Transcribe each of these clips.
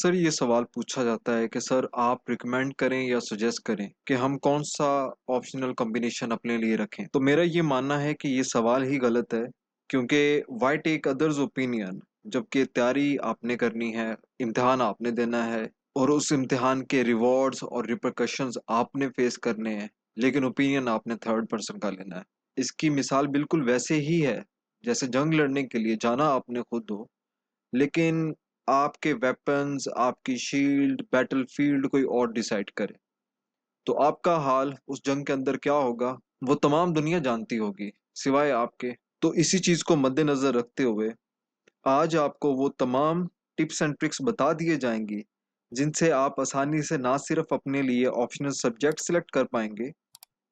Sir ये सवाल पूछा जाता है कि सर आप रिकमेंड करें या सजेस्ट करें कि हम कौन सा ऑप्शनल कॉम्बिनेशन अपने लिए रखें। तो मेरा ये मानना है कि ये सवाल ही गलत है, क्योंकि व्हाई टेक अदर्स ओपिनियन, जबकि तैयारी आपने करनी है, इम्तिहान आपने देना है और उस इम्तिहान के रिवॉर्ड्स और रिperकशंस आपने फेस करने हैं, लेकिन ओपिनियन आपने थर्ड पर्सन का लेना है। इसकी मिसाल बिल्कुल वैसे ही है जैसे जंग लड़ने के लिए जाना आपने खुद हो, लेकिन आपके वेपन्स, आपकी शील्ड, बैटलफील्ड कोई और डिसाइड करे, तो आपका हाल उस जंग के अंदर क्या होगा वो तमाम दुनिया जानती होगी सिवाय आपके। तो इसी चीज को मद्देनजर रखते हुए आज आपको वो तमाम टिप्स एंड ट्रिक्स बता दिए जाएंगी जिनसे आप आसानी से ना सिर्फ अपने लिए ऑप्शनल सब्जेक्ट सिलेक्ट कर पाएंगे,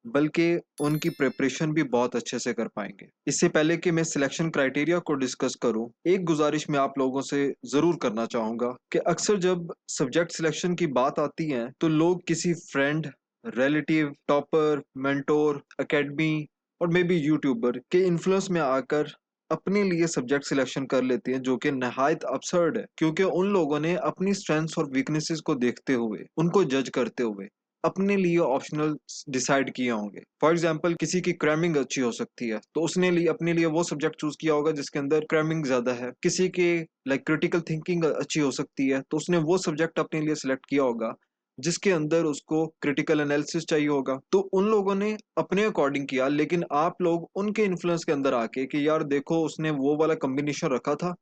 बल्कि उनकी प्रिपरेशन भी बहुत अच्छे से कर पाएंगे। इससे पहले कि मैं सिलेक्शन क्राइटेरिया को डिस्कस करूं, एक गुजारिश मैं आप लोगों से जरूर करना चाहूंगा कि अक्सर जब सब्जेक्ट सिलेक्शन की बात आती है तो लोग किसी friend, relative, topper, mentor, academy और मे बी यूट्यूबर के इन्फ्लुएंस में आकर अपने लिए सब्जेक्ट सिलेक्शन कर लेते हैं, जो कि नहायत absurd है, क्योंकि उन लोगों ने अपनी स्ट्रेंथ्स और वीकनेसेस को देखते हुए, उनको जज करते हुए अपने लिए ऑप्शनल डिसाइड किए होंगे। फॉर एग्जाम्पल किसी की क्रैमिंग अच्छी हो सकती है तो उसने लिए अपने लिए वो सब्जेक्ट चूज किया होगा जिसके अंदर क्रैमिंग ज्यादा है। किसी के लाइक क्रिटिकल थिंकिंग अच्छी हो सकती है तो उसने वो सब्जेक्ट अपने लिए सिलेक्ट किया होगा जिसके अंदर उसको क्रिटिकल एनालिसिस चाहिए होगा। तो उन लोगों ने अपने अकॉर्डिंग किया, लेकिन आप लोग उनके इन्फ्लुएंस के अंदर आके कि यार देखो उसने वो वाला कॉम्बिनेशन रखा था,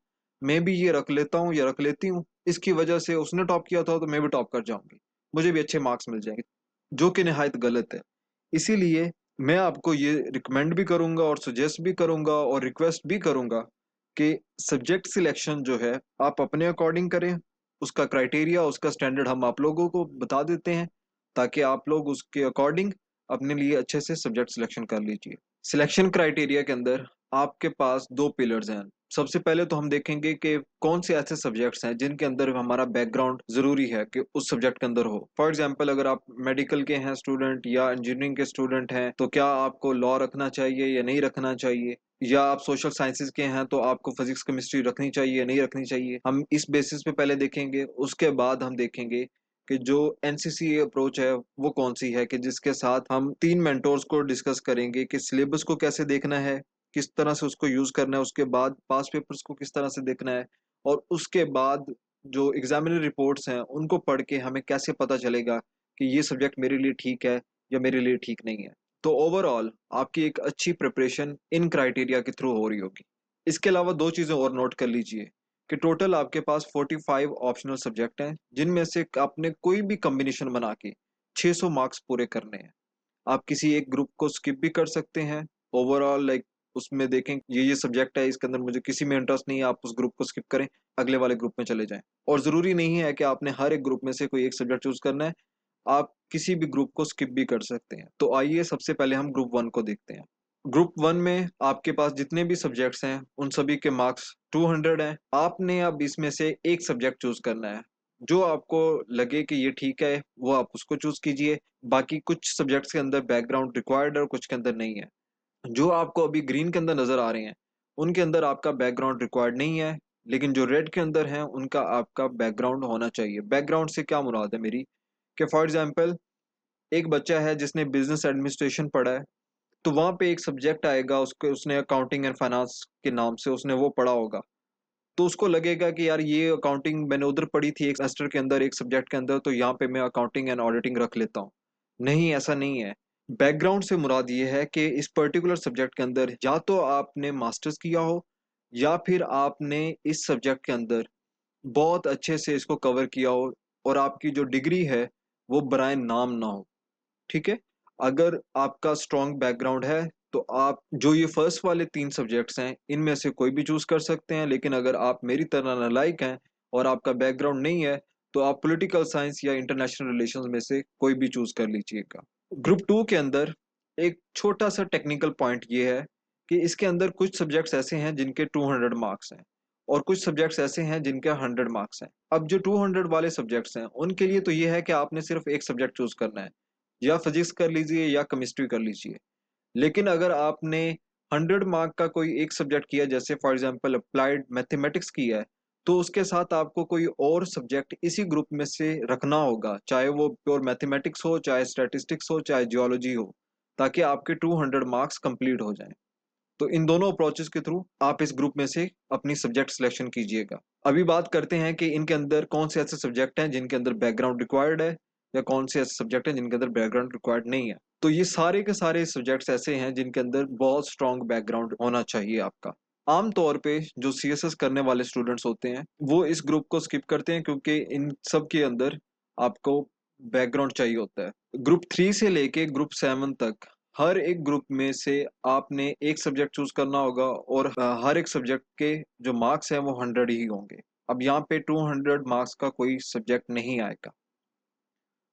मैं भी ये रख लेता हूँ या रख लेती हूँ, इसकी वजह से उसने टॉप किया था तो मैं भी टॉप कर जाऊंगी, मुझे भी अच्छे मार्क्स मिल जाएंगे, जो कि निहायत गलत है। इसीलिए मैं आपको ये रिकमेंड भी करूंगा और सजेस्ट भी करूंगा और रिक्वेस्ट भी करूंगा कि सब्जेक्ट सिलेक्शन जो है आप अपने अकॉर्डिंग करें। उसका क्राइटेरिया, उसका स्टैंडर्ड हम आप लोगों को बता देते हैं ताकि आप लोग उसके अकॉर्डिंग अपने लिए अच्छे से सब्जेक्ट सिलेक्शन कर लीजिए। सिलेक्शन क्राइटेरिया के अंदर आपके पास दो पिलर्स हैं। सबसे पहले तो हम देखेंगे कि कौन से ऐसे सब्जेक्ट्स हैं जिनके अंदर हमारा बैकग्राउंड जरूरी है कि उस सब्जेक्ट के अंदर हो। फॉर एग्जांपल अगर आप मेडिकल के हैं स्टूडेंट या इंजीनियरिंग के स्टूडेंट हैं तो क्या आपको लॉ रखना चाहिए या नहीं रखना चाहिए, या आप सोशल साइंसेज के हैं तो आपको फिजिक्स केमिस्ट्री रखनी चाहिए या नहीं रखनी चाहिए, हम इस बेसिस पे पहले देखेंगे। उसके बाद हम देखेंगे कि जो एनसीसी अप्रोच है वो कौन सी है, कि जिसके साथ हम तीन मेंटोर्स को डिस्कस करेंगे कि सिलेबस को कैसे देखना है, किस तरह से उसको यूज करना है, उसके बाद पास पेपर्स को किस तरह से देखना है, और उसके बाद जो एग्जामिनर रिपोर्ट्स हैं उनको पढ़ के हमें कैसे पता चलेगा कि ये सब्जेक्ट मेरे लिए ठीक है या मेरे लिए ठीक नहीं है। तो ओवरऑल आपकी एक अच्छी प्रिपरेशन इन क्राइटेरिया के थ्रू हो रही होगी। इसके अलावा दो चीजें और नोट कर लीजिए कि टोटल आपके पास 45 ऑप्शनल सब्जेक्ट हैं, जिनमें से आपने कोई भी कॉम्बिनेशन बना के 600 मार्क्स पूरे करने हैं। आप किसी एक ग्रुप को स्किप भी कर सकते हैं। ओवरऑल लाइक उसमें देखें ये सब्जेक्ट है, इसके अंदर मुझे किसी में इंटरेस्ट नहीं है, आप उस ग्रुप को स्किप करें, अगले वाले ग्रुप में चले जाएं। और जरूरी नहीं है कि आपने हर एक ग्रुप में से कोई एक सब्जेक्ट चूज करना है, आप किसी भी ग्रुप को स्किप भी कर सकते हैं। तो आइए सबसे पहले हम ग्रुप वन को देखते हैं। ग्रुप वन में आपके पास जितने भी सब्जेक्ट्स हैं उन सभी के मार्क्स 200 हैं। आपने अब इसमें से एक सब्जेक्ट चूज करना है, जो आपको लगे कि ये ठीक है वो आप उसको चूज कीजिए। बाकी कुछ सब्जेक्ट्स के अंदर बैकग्राउंड रिक्वायर्ड है और कुछ के अंदर नहीं है। जो आपको अभी ग्रीन के अंदर नजर आ रहे हैं उनके अंदर आपका बैकग्राउंड रिक्वायर्ड नहीं है, लेकिन जो रेड के अंदर हैं उनका आपका बैकग्राउंड होना चाहिए। बैकग्राउंड से क्या मुराद है मेरी, कि फॉर एग्जांपल एक बच्चा है जिसने बिजनेस एडमिनिस्ट्रेशन पढ़ा है, तो वहां पे एक सब्जेक्ट आएगा, उसके उसने अकाउंटिंग एंड फाइनेंस के नाम से उसने वो पढ़ा होगा, तो उसको लगेगा कि यार ये अकाउंटिंग मैंने उधर पढ़ी थी एक सेमेस्टर के अंदर, एक सब्जेक्ट के अंदर, तो यहाँ पे मैं अकाउंटिंग एंड ऑडिटिंग रख लेता हूँ। नहीं, ऐसा नहीं है। बैकग्राउंड से मुराद ये है कि इस पर्टिकुलर सब्जेक्ट के अंदर या तो आपने मास्टर्स किया हो या फिर आपने इस सब्जेक्ट के अंदर बहुत अच्छे से इसको कवर किया हो और आपकी जो डिग्री है वो बराए नाम ना हो। ठीक है। अगर आपका स्ट्रॉन्ग बैकग्राउंड है तो आप जो ये फर्स्ट वाले तीन सब्जेक्ट्स हैं इनमें से कोई भी चूज कर सकते हैं, लेकिन अगर आप मेरी तरह नालायक हैं और आपका बैकग्राउंड नहीं है तो आप पॉलिटिकल साइंस या इंटरनेशनल रिलेशंस में से कोई भी चूज कर लीजिएगा। ग्रुप टू के अंदर एक छोटा सा टेक्निकल पॉइंट ये है कि इसके अंदर कुछ सब्जेक्ट्स ऐसे हैं जिनके 200 मार्क्स हैं और कुछ सब्जेक्ट्स ऐसे हैं जिनके 100 मार्क्स हैं। अब जो 200 वाले सब्जेक्ट्स हैं उनके लिए तो ये है कि आपने सिर्फ एक सब्जेक्ट चूज करना है, या फिजिक्स कर लीजिए या केमिस्ट्री कर लीजिए। लेकिन अगर आपने 100 मार्क का कोई एक सब्जेक्ट किया, जैसे फॉर एग्जांपल अप्लाइड मैथमेटिक्स किया है, तो उसके साथ आपको कोई और सब्जेक्ट इसी ग्रुप में से रखना होगा, चाहे वो प्योर मैथमेटिक्स हो, चाहे स्टैटिस्टिक्स हो, चाहे जियोलॉजी हो, ताकि आपके 200 मार्क्स कंप्लीट हो जाएं। तो इन दोनों अप्रोचेस के थ्रू आप इस ग्रुप में से अपनी सब्जेक्ट सिलेक्शन कीजिएगा। अभी बात करते हैं कि इनके अंदर कौन से ऐसे सब्जेक्ट हैं जिनके अंदर बैकग्राउंड रिक्वायर्ड है, या कौन से ऐसे सब्जेक्ट हैं जिनके अंदर बैकग्राउंड रिक्वायर्ड नहीं है। तो ये सारे के सारे सब्जेक्ट्स ऐसे हैं जिनके अंदर बहुत स्ट्रॉन्ग बैकग्राउंड होना चाहिए आपका। आम तौर पे जो सीएसएस करने वाले स्टूडेंट्स होते हैं वो इस ग्रुप को स्किप करते हैं, क्योंकि इन सब के अंदर आपको बैकग्राउंड चाहिए होता है। ग्रुप 3 से लेके ग्रुप 7 तक हर एक ग्रुप में से आपने एक सब्जेक्ट चूज करना होगा, और हर एक सब्जेक्ट के जो मार्क्स हैं वो 100 ही होंगे। अब यहाँ पे 200 मार्क्स का कोई सब्जेक्ट नहीं आएगा।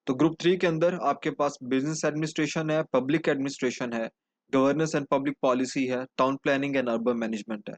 तो ग्रुप 3 के अंदर आपके पास बिजनेस एडमिनिस्ट्रेशन है, पब्लिक एडमिनिस्ट्रेशन है, गवर्नेंस एंड पब्लिक पॉलिसी है, town planning and urban management है।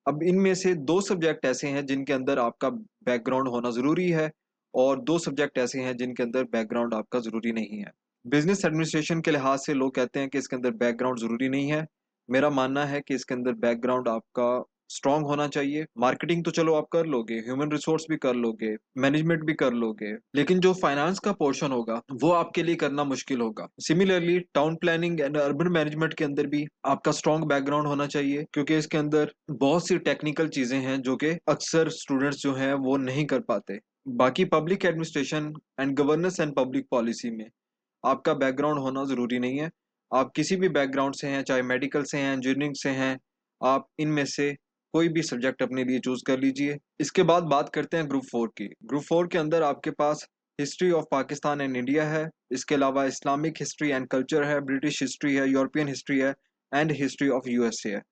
अब इनमें से दो सब्जेक्ट ऐसे हैं जिनके अंदर आपका बैकग्राउंड होना जरूरी है, और दो सब्जेक्ट ऐसे हैं जिनके अंदर बैकग्राउंड आपका जरूरी नहीं है। बिजनेस एडमिनिस्ट्रेशन के लिहाज से लोग कहते हैं कि इसके अंदर बैकग्राउंड जरूरी नहीं है। मेरा मानना है कि इसके अंदर बैकग्राउंड आपका स्ट्रांग होना चाहिए। मार्केटिंग तो चलो आप कर लोगे, ह्यूमन रिसोर्स भी कर लोगे, मैनेजमेंट भी कर लोगे, लेकिन जो फाइनेंस का पोर्शन होगा वो आपके लिए करना मुश्किल होगा। Similarly town planning and urban management के अंदर भी आपका स्ट्रांग बैकग्राउंड होना चाहिए, क्योंकि इसके अंदर बहुत सी टेक्निकल चीजें हैं जो कि अक्सर स्टूडेंट्स जो हैं वो नहीं कर पाते। बाकी public administration and governance and public policy में आपका बैकग्राउंड होना ज़रूरी नहीं है। आप किसी भी बैकग्राउंड से हैं, चाहे मेडिकल से हैं, इंजीनियरिंग से हैं, आप इनमें से कोई भी सब्जेक्ट अपने लिए चूज़ कर लीजिए। इसके बाद बात करते हैं ग्रुप 4 की। ग्रुप 4 के अंदर आपके पास history of Pakistan and India है, इसके अलावा इस्लामिक हिस्ट्री एंड कल्चर है, ब्रिटिश हिस्ट्री है, यूरोपियन हिस्ट्री है, एंड हिस्ट्री ऑफ यूएसए है।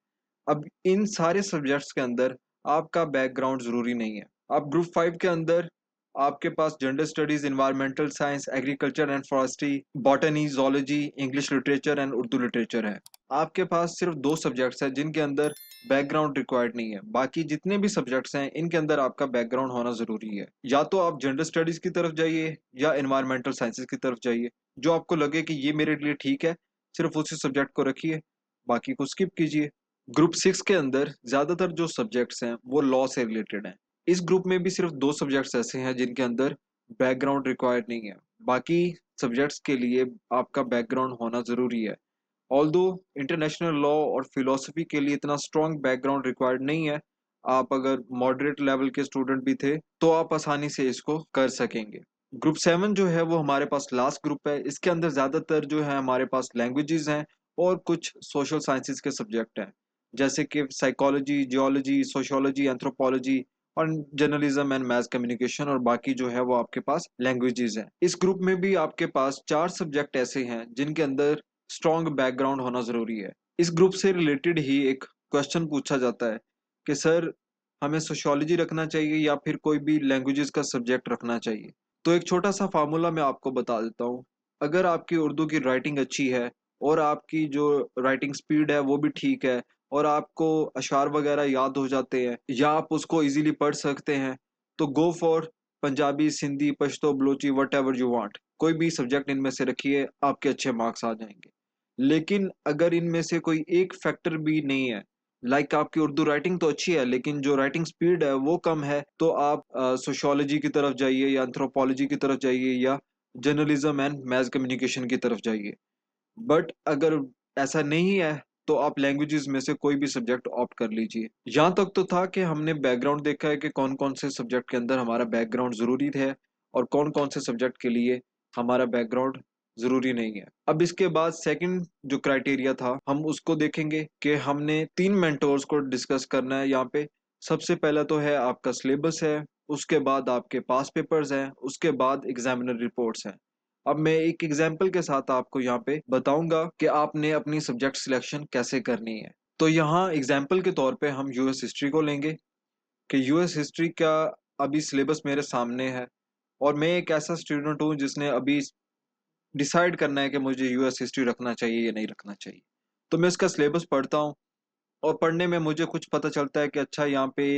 अब इन सारे सब्जेक्ट्स के अंदर आपका बैकग्राउंड जरूरी नहीं है। अब ग्रुप 5 के अंदर आपके पास gender studies, environmental science, agriculture and forestry, botany, zoology, English literature and Urdu literature है। आपके पास सिर्फ दो सब्जेक्ट्स हैं जिनके अंदर बैकग्राउंड रिक्वायर्ड नहीं है। बाकी जितने भी सब्जेक्ट्स हैं इनके अंदर आपका बैकग्राउंड होना जरूरी है। या तो आप जेंडर स्टडीज की तरफ जाइए या इन्वायरमेंटल साइंसेज की तरफ जाइए, जो आपको लगे कि ये मेरे लिए ठीक है, सिर्फ उसी सब्जेक्ट को रखिए, बाकी को स्किप कीजिए। ग्रुप 6 के अंदर ज्यादातर जो सब्जेक्ट्स हैं वो लॉ से रिलेटेड हैं। इस ग्रुप में भी सिर्फ दो सब्जेक्ट्स ऐसे हैं जिनके अंदर बैकग्राउंड रिक्वायर्ड नहीं है। बाकी सब्जेक्ट्स के लिए आपका बैकग्राउंड होना जरूरी है। ऑल्दो इंटरनेशनल लॉ और फिलोसफी के लिए इतना स्ट्रॉन्ग बैकग्राउंड रिक्वायर्ड नहीं है। आप अगर मॉडरेट लेवल के स्टूडेंट भी थे तो आप आसानी से इसको कर सकेंगे। ग्रुप 7 जो है वो हमारे पास लास्ट ग्रुप है। इसके अंदर ज्यादातर जो है हमारे पास लैंग्वेजेस हैं और कुछ सोशल साइंसेज के सब्जेक्ट हैं, जैसे कि साइकोलॉजी, जियोलॉजी, सोशियोलॉजी, एंथ्रोपोलॉजी और जर्नलिज्म एंड मैस कम्युनिकेशन, और बाकी जो है वो आपके पास लैंग्वेजेस हैं। इस ग्रुप में भी आपके पास चार सब्जेक्ट ऐसे हैं जिनके अंदर स्ट्रॉन्ग बैकग्राउंड होना जरूरी है। इस ग्रुप से रिलेटेड ही एक क्वेश्चन पूछा जाता है कि सर हमें सोशियोलॉजी रखना चाहिए या फिर कोई भी लैंग्वेजेस का सब्जेक्ट रखना चाहिए। तो एक छोटा सा फार्मूला मैं आपको बता देता हूँ। अगर आपकी उर्दू की राइटिंग अच्छी है और आपकी जो राइटिंग स्पीड है वो भी ठीक है, और आपको अशार वगैरह याद हो जाते हैं या आप उसको इजीली पढ़ सकते हैं, तो go for Punjabi, Sindhi, Pashto, Balochi, what ever you want. कोई भी सब्जेक्ट इनमें से रखिए, आपके अच्छे मार्क्स आ जाएंगे। लेकिन अगर इनमें से कोई एक फैक्टर भी नहीं है, लाइक आपकी उर्दू राइटिंग तो अच्छी है लेकिन जो राइटिंग स्पीड है वो कम है, तो आप सोशियोलॉजी की तरफ जाइए या एंथ्रोपोलॉजी की तरफ जाइए या जर्नलिज्म एंड मैस कम्युनिकेशन की तरफ जाइए। बट अगर ऐसा नहीं है तो आप लैंग्वेजेस में से कोई भी सब्जेक्ट ऑप्ट कर लीजिए। यहाँ तक तो था कि हमने बैकग्राउंड देखा है कि कौन कौन से सब्जेक्ट के अंदर हमारा बैकग्राउंड जरूरी है और कौन कौन से सब्जेक्ट के लिए हमारा बैकग्राउंड जरूरी नहीं है। अब इसके बाद सेकंड जो क्राइटेरिया था हम उसको देखेंगे कि हमने तीन मेंटोर्स को डिस्कस करना है यहाँ पे। सबसे पहला तो है आपका सिलेबस है, उसके बाद आपके पास पेपर्स हैं, उसके बाद एग्जामिनर रिपोर्ट्स हैं। अब मैं एक एग्जाम्पल के साथ आपको यहाँ पे बताऊंगा कि आपने अपनी सब्जेक्ट सिलेक्शन कैसे करनी है। तो यहाँ एग्जाम्पल के तौर पे हम यूएस हिस्ट्री को लेंगे कि यूएस हिस्ट्री का अभी सिलेबस मेरे सामने है, और मैं एक ऐसा स्टूडेंट हूँ जिसने अभी डिसाइड करना है कि मुझे यूएस हिस्ट्री रखना चाहिए या नहीं रखना चाहिए। तो मैं इसका सिलेबस पढ़ता हूँ, और पढ़ने में मुझे कुछ पता चलता है कि अच्छा यहाँ पे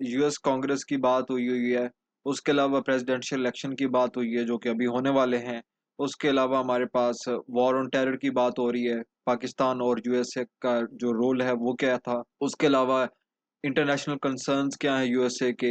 यूएस कांग्रेस की बात हुई हुई है, उसके अलावा प्रेसिडेंशियल इलेक्शन की बात हुई है जो कि अभी होने वाले हैं, उसके अलावा हमारे पास वॉर ऑन टेरर की बात हो रही है, पाकिस्तान और यूएसए का जो रोल है वो क्या था, उसके अलावा इंटरनेशनल कंसर्न्स क्या हैं यूएसए के।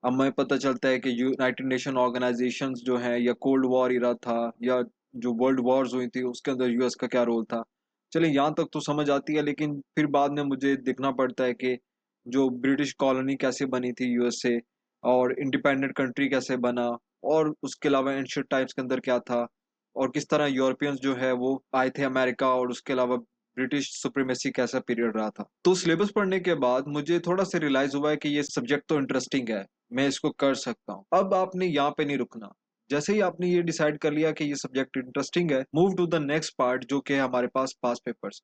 हमें पता चलता है कि यूनाइटेड नेशन ऑर्गेनाइजेशंस जो हैं, या कोल्ड वॉर इरा था, या जो वर्ल्ड वॉर्स हुई थी उसके अंदर यूएस का क्या रोल था। चलिए यहाँ तक तो समझ आती है, लेकिन फिर बाद में मुझे देखना पड़ता है कि जो ब्रिटिश कॉलोनी कैसे बनी थी यूएसए, और इंडिपेंडेंट कंट्री कैसे बना, और उसके अलावा एंशिएंट टाइम्स के अंदर क्या था, और किस तरह यूरोपियंस जो है वो आए थे अमेरिका, और उसके अलावा ब्रिटिश सुप्रीमेसी कैसा पीरियड रहा था। तो सिलेबस पढ़ने के बाद मुझे थोड़ा सा रियलाइज हुआ है कि ये सब्जेक्ट तो इंटरेस्टिंग है, मैं इसको कर सकता हूँ। अब आपने यहाँ पे नहीं रुकना। जैसे ही आपने ये डिसाइड कर लिया कि ये सब्जेक्ट इंटरेस्टिंग है, move to the next part जो कि है हमारे पास पास पेपर्स।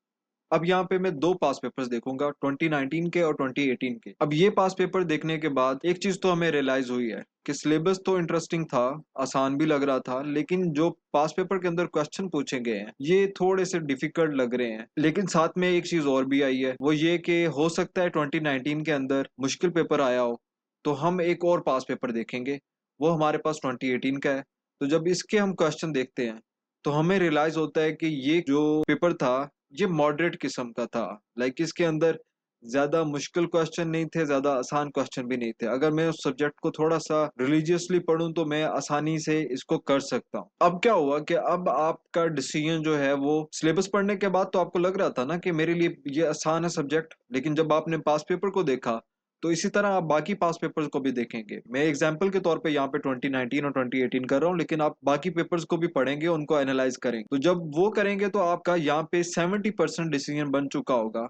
अब यहाँ पे मैं दो पास पेपर्स देखूंगा, 2019 के और 2018 के। अब ये पास पेपर देखने के बाद एक चीज तो हमें रियलाइज हुई है कि सिलेबस तो इंटरेस्टिंग था, आसान भी लग रहा था, लेकिन जो पास पेपर के अंदर क्वेश्चन पूछे गए हैं ये थोड़े से डिफिकल्ट लग रहे हैं। लेकिन साथ में एक चीज और भी आई है, वो ये कि हो सकता है 2019 के अंदर मुश्किल पेपर आया हो, तो हम एक और पास पेपर देखेंगे, वो हमारे पास 2018 का है। तो जब इसके हम क्वेश्चन देखते हैं तो हमें रियलाइज होता है कि ये जो पेपर था ये मॉडरेट किस्म का था। लाइक इसके अंदर ज्यादा मुश्किल क्वेश्चन नहीं थे, ज्यादा आसान क्वेश्चन भी नहीं थे। अगर मैं उस सब्जेक्ट को थोड़ा सा रिलीजियसली पढूं तो मैं आसानी से इसको कर सकता हूँ। अब क्या हुआ कि अब आपका डिसीजन जो है वो सिलेबस पढ़ने के बाद तो आपको लग रहा था ना कि मेरे लिए ये आसान है सब्जेक्ट, लेकिन जब आपने पास पेपर को देखा तो इसी तरह आप बाकी पास पेपर्स को भी देखेंगे। मैं एग्जांपल के तौर पे यहाँ पे 2019 और 2018 कर रहा हूँ, लेकिन आप बाकी पेपर्स को भी पढ़ेंगे, उनको एनालाइज करेंगे। तो जब वो करेंगे तो आपका यहाँ पे 70% डिसीजन बन चुका होगा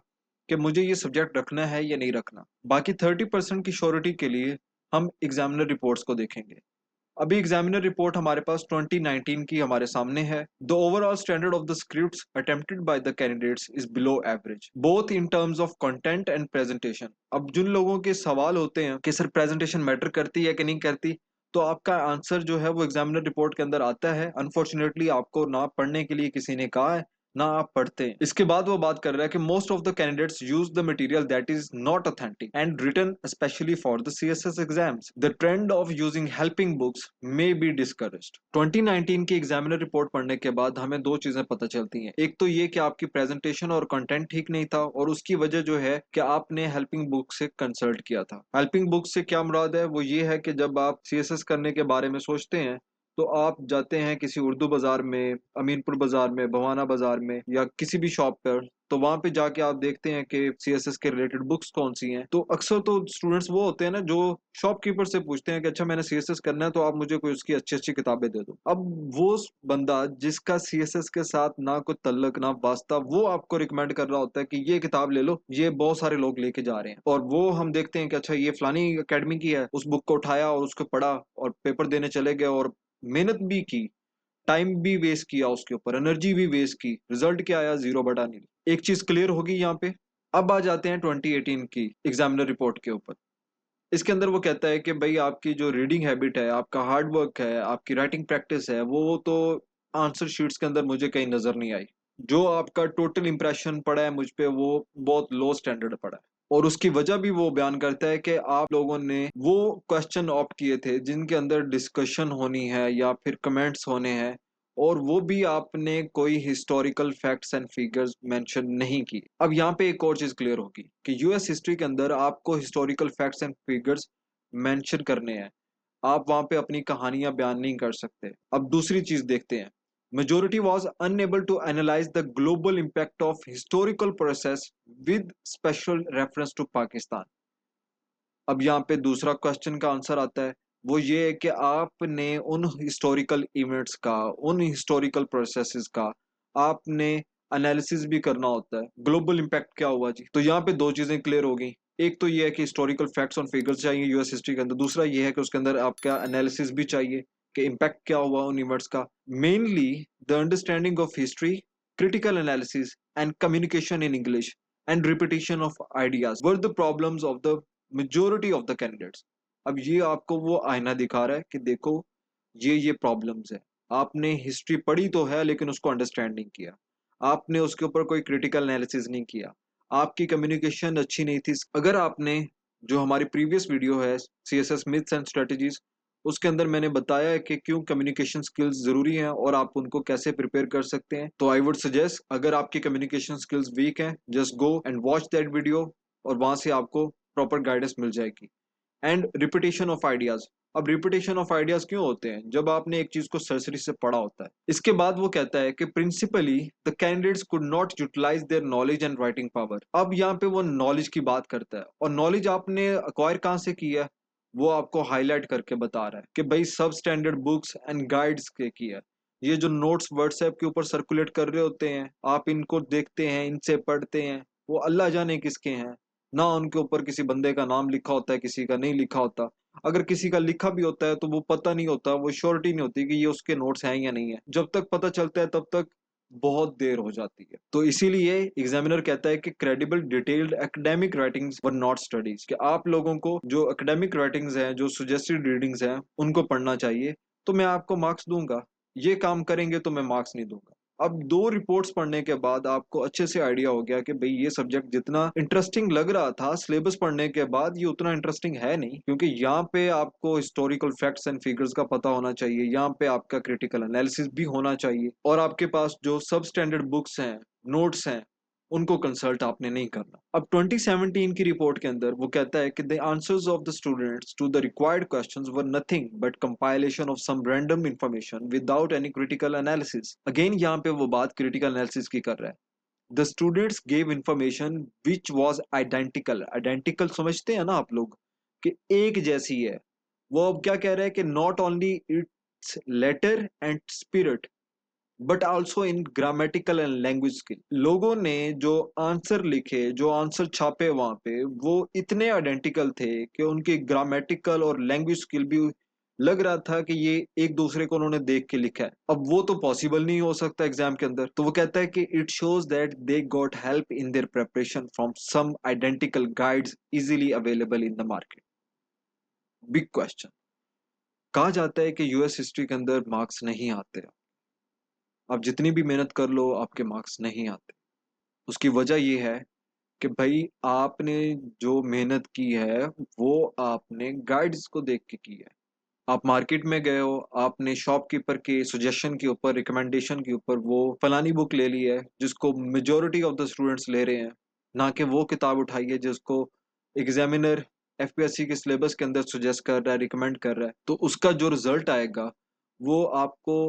कि मुझे ये सब्जेक्ट रखना है या नहीं रखना। बाकी 30% की श्योरिटी के लिए हम एग्जामिनर रिपोर्ट्स को देखेंगे। अभी एग्जामिनर रिपोर्ट हमारे पास 2019 की हमारे सामने है। The overall standard of the scripts attempted by the candidates is below average both in terms of content and presentation. अब जिन लोगों के सवाल होते हैं कि सर प्रेजेंटेशन मैटर करती है कि नहीं करती, तो आपका आंसर जो है वो एग्जामिनर रिपोर्ट के अंदर आता है। अनफॉर्चुनेटली आपको ना पढ़ने के लिए किसी ने कहा है ना आप पढ़ते हैं। इसके बाद वो बात कर रहा है कि most of the candidates use the material that is not authentic and written specially for the CSS exams. The trend of using helping books may be discouraged. 2019 की एग्जामिनर रिपोर्ट पढ़ने के बाद हमें दो चीजें पता चलती हैं। एक तो ये कि आपकी प्रेजेंटेशन और कंटेंट ठीक नहीं था, और उसकी वजह जो है कि आपने हेल्पिंग बुक से कंसल्ट किया था। हेल्पिंग बुक से क्या मुराद है, वो ये है कि जब आप सीएसएस करने के बारे में सोचते हैं तो आप जाते हैं किसी उर्दू बाजार में, अमीनपुर बाजार में, भवाना बाजार में, या किसी भी शॉप पर, तो वहां पे जाके आप देखते हैं कि सीएसएस के रिलेटेड बुक्स कौन सी हैं। तो अक्सर तो स्टूडेंट्स वो होते हैं ना जो शॉपकीपर से पूछते हैं कि अच्छा मैंने सीएसएस करना है तो आप मुझे कोई उसकी अच्छी अच्छी किताबें दे दो। अब वो बंदा जिसका सीएसएस के साथ ना कोई तल्लक ना वास्ता, वो आपको रिकमेंड कर रहा होता है कि ये किताब ले लो, ये बहुत सारे लोग लेके जा रहे हैं। और वो हम देखते हैं कि अच्छा ये फलानी अकेडमी की है, उस बुक को उठाया और उसको पढ़ा और पेपर देने चले गए, और मेहनत भी की, टाइम भी वेस्ट किया, उसके ऊपर एनर्जी भी वेस्ट की, रिजल्ट क्या आया, 0/0। एक चीज क्लियर होगी यहाँ पे। अब आ जाते हैं 2018 की एग्जामिनर रिपोर्ट के ऊपर। इसके अंदर वो कहता है कि भाई आपकी जो रीडिंग हैबिट है, आपका हार्ड वर्क है, आपकी राइटिंग प्रैक्टिस है, वो तो आंसर शीट्स के अंदर मुझे कहीं नजर नहीं आई। जो आपका टोटल इंप्रेशन पड़ा है मुझ पे वो बहुत लो स्टैंडर्ड पड़ा है। और उसकी वजह भी वो बयान करता है कि आप लोगों ने वो क्वेश्चन ऑप्ट किए थे जिनके अंदर डिस्कशन होनी है या फिर कमेंट्स होने हैं, और वो भी आपने कोई historical facts and figures mention नहीं की। अब यहाँ पे एक और चीज क्लियर होगी कि यूएस हिस्ट्री के अंदर आपको historical facts and figures mention करने हैं, आप वहां पे अपनी कहानियां बयान नहीं कर सकते। अब दूसरी चीज देखते हैं। Majority was unable to analyze the global impact of historical process with special reference to Pakistan। अब यहाँ पे दूसरा क्वेश्चन का आंसर आता है, वो ये है कि आपने उन हिस्टोरिकल इवेंट्स का, उन हिस्टोरिकल प्रोसेसेस का आपने एनालिसिस भी करना होता है। ग्लोबल इम्पैक्ट क्या हुआ जी, तो यहाँ पे दो चीजें क्लियर हो गई। एक तो ये है कि हिस्टोरिकल फैक्ट्स और फिगर्स चाहिए यूएस हिस्ट्री के अंदर, दूसरा ये है कि उसके अंदर आपका एनालिसिस भी चाहिए कि इम्पैक्ट क्या हुआ उन इवेंट्स का। Mainly the understanding of history, critical analysis and communication in English and repetition of ideas were the problems of the majority of the candidates। अब ये आपको वो आईना दिखा रहा है कि देखो ये प्रॉब्लम्स है। आपने हिस्ट्री पढ़ी तो है लेकिन उसको अंडरस्टैंड नहीं किया, आपने उसके ऊपर कोई क्रिटिकल एनालिसिस नहीं किया, आपकी कम्युनिकेशन अच्छी नहीं थी। अगर आपने जो हमारी प्रीवियस वीडियो है सीएसएस मिथ्स एंड स्ट्रेटजीज, उसके अंदर मैंने बताया है कि क्यों कम्युनिकेशन स्किल्स जरूरी हैं और आप उनको कैसे प्रिपेयर कर सकते हैं। तो आई वुड सजेस्ट, अगर आपकी कम्युनिकेशन स्किल्स वीक हैं, just go and watch that video और वहां से आपको प्रॉपर गाइडेंस मिल जाएगी। And repetition of ideas. अब रिपीटेशन ऑफ आइडियाज क्यों होते हैं? जब आपने एक चीज को सरसरी से पढ़ा होता है। इसके बाद वो कहता है कि principally the candidates could not utilise their knowledge and writing power. अब यहाँ पे वो नॉलेज की बात करता है, और नॉलेज आपने अक्वायर कहाँ से किया है वो आपको हाईलाइट करके बता रहा है कि भाई सब स्टैंडर्ड बुक्स एंड गाइड्स के किया है। ये जो नोट्स व्हाट्सएप के ऊपर सर्कुलेट कर रहे होते हैं, आप इनको देखते हैं, इनसे पढ़ते हैं, वो अल्लाह जाने किसके हैं। ना उनके ऊपर किसी बंदे का नाम लिखा होता है, किसी का नहीं लिखा होता। अगर किसी का लिखा भी होता है तो वो पता नहीं होता, वो श्योरिटी नहीं होती कि ये उसके नोट्स हैं या नहीं है। जब तक पता चलता है तब तक बहुत देर हो जाती है। तो इसीलिए एग्जामिनर कहता है कि credible detailed academic writings were not studies, कि आप लोगों को जो एकेडमिक राइटिंग्स हैं, जो सजेस्टेड रीडिंग्स हैं, उनको पढ़ना चाहिए। तो मैं आपको मार्क्स दूंगा, ये काम करेंगे तो मैं मार्क्स नहीं दूंगा। अब 2 रिपोर्ट्स पढ़ने के बाद आपको अच्छे से आइडिया हो गया कि भाई ये सब्जेक्ट जितना इंटरेस्टिंग लग रहा था सिलेबस पढ़ने के बाद, ये उतना इंटरेस्टिंग है नहीं। क्योंकि यहाँ पे आपको हिस्टोरिकल फैक्ट्स एंड फिगर्स का पता होना चाहिए, यहाँ पे आपका क्रिटिकल एनालिसिस भी होना चाहिए, और आपके पास जो सब स्टैंडर्ड बुक्स हैं, नोट्स हैं, उनको कंसल्ट आपने नहीं करना। अब 2017 की रिपोर्ट के अंदर वो कहता है कि the answers of the students to the required questions were nothing but compilation of some random information without any critical analysis. Again यहाँ पे वो बात क्रिटिकल एनालिसिस की कर रहा है। The students gave information which was identical. Identical समझते हैं ना आप लोग, कि एक जैसी है। वो अब क्या कह रहा है कि not only its letter and spirit but also in grammatical and language skill. लोगों ने जो आंसर लिखे, जो आंसर छापे वहां पे, वो इतने आइडेंटिकल थे कि उनकी ग्रामेटिकल और लैंग्वेज स्किल भी लग रहा था कि ये एक दूसरे को उन्होंने देख के लिखा है। अब वो तो पॉसिबल नहीं हो सकता एग्जाम के अंदर। तो वो कहता है कि it shows that they got help in their preparation from some identical guides easily available in the market. Big question. कहा जाता है कि यूएस हिस्ट्री के अंदर मार्क्स नहीं आते। आप जितनी भी मेहनत कर लो आपके मार्क्स नहीं आते। उसकी वजह ये है कि भाई आपने जो मेहनत की है वो आपने गाइड्स को देख के की है। आप मार्केट में गए हो, आपने शॉपकीपर के सजेशन के ऊपर, रिकमेंडेशन के ऊपर वो फलानी बुक ले ली है जिसको मेजोरिटी ऑफ द स्टूडेंट्स ले रहे हैं, ना कि वो किताब उठाई है जिसको एग्जामिनर एफपीएससी के सिलेबस के अंदर सजेस्ट कर रहा है, रिकमेंड कर रहा है। तो उसका जो रिजल्ट आएगा वो आपको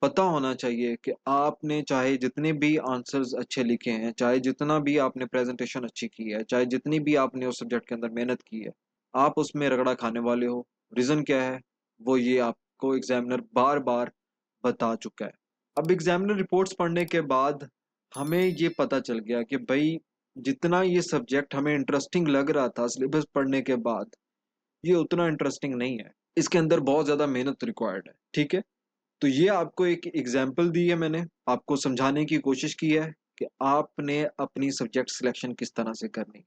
पता होना चाहिए कि आपने चाहे जितने भी आंसर्स अच्छे लिखे हैं, चाहे जितना भी आपने प्रेजेंटेशन अच्छी की है, चाहे जितनी भी आपने उस सब्जेक्ट के अंदर मेहनत की है, आप उसमें रगड़ा खाने वाले हो। रीजन क्या है? वो ये आपको एग्जामिनर बार बार बता चुका है। अब एग्जामिनर रिपोर्ट्स पढ़ने के बाद हमें ये पता चल गया कि भाई जितना ये सब्जेक्ट हमें इंटरेस्टिंग लग रहा था सिलेबस पढ़ने के बाद, ये उतना इंटरेस्टिंग नहीं है। इसके अंदर बहुत ज्यादा मेहनत रिक्वायर्ड है। ठीक है, तो ये आपको एक एग्जाम्पल दी है, मैंने आपको समझाने की कोशिश की है कि आपने अपनी सब्जेक्ट सिलेक्शन किस तरह से करनी है।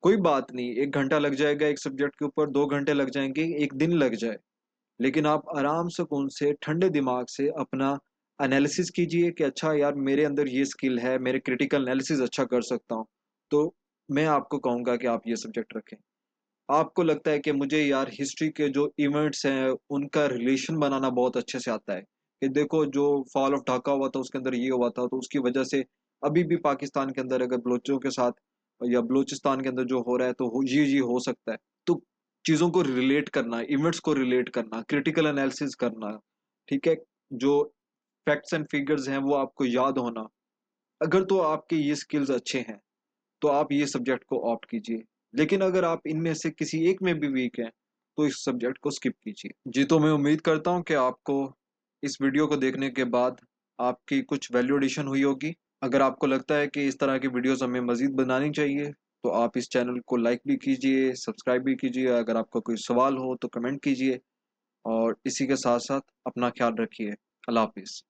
कोई बात नहीं, 1 घंटा लग जाएगा एक सब्जेक्ट के ऊपर, 2 घंटे लग जाएंगे, एक दिन लग जाए, लेकिन आप आराम सुकून से ठंडे दिमाग से अपना एनालिसिस कीजिए कि अच्छा यार मेरे अंदर ये स्किल है, मेरे क्रिटिकल एनालिसिस अच्छा कर सकता हूँ। तो मैं आपको कहूँगा कि आप ये सब्जेक्ट रखें। आपको लगता है कि मुझे यार हिस्ट्री के जो इवेंट्स हैं उनका रिलेशन बनाना बहुत अच्छे से आता है, कि देखो जो फॉल ऑफ ढाका हुआ था उसके अंदर ये हुआ था, तो उसकी वजह से अभी भी पाकिस्तान के अंदर अगर बलोचों के साथ या बलूचिस्तान के अंदर जो हो रहा है तो ये हो सकता है। तो चीज़ों को रिलेट करना, इवेंट्स को रिलेट करना, क्रिटिकल एनालिसिस करना, ठीक है, जो फैक्ट्स एंड फिगर्स हैं वो आपको याद होना, अगर तो आपके ये स्किल्स अच्छे हैं तो आप ये सब्जेक्ट को ऑप्ट कीजिए। लेकिन अगर आप इनमें से किसी एक में भी वीक हैं तो इस सब्जेक्ट को स्किप कीजिए। जी, तो मैं उम्मीद करता हूँ कि आपको इस वीडियो को देखने के बाद आपकी कुछ वैल्यू एडिशन हुई होगी। अगर आपको लगता है कि इस तरह की वीडियोस हमें मज़ीद बनानी चाहिए तो आप इस चैनल को लाइक भी कीजिए, सब्सक्राइब भी कीजिए। अगर आपका कोई सवाल हो तो कमेंट कीजिए, और इसी के साथ साथ अपना ख्याल रखिए। अल्लाह हाफिज़।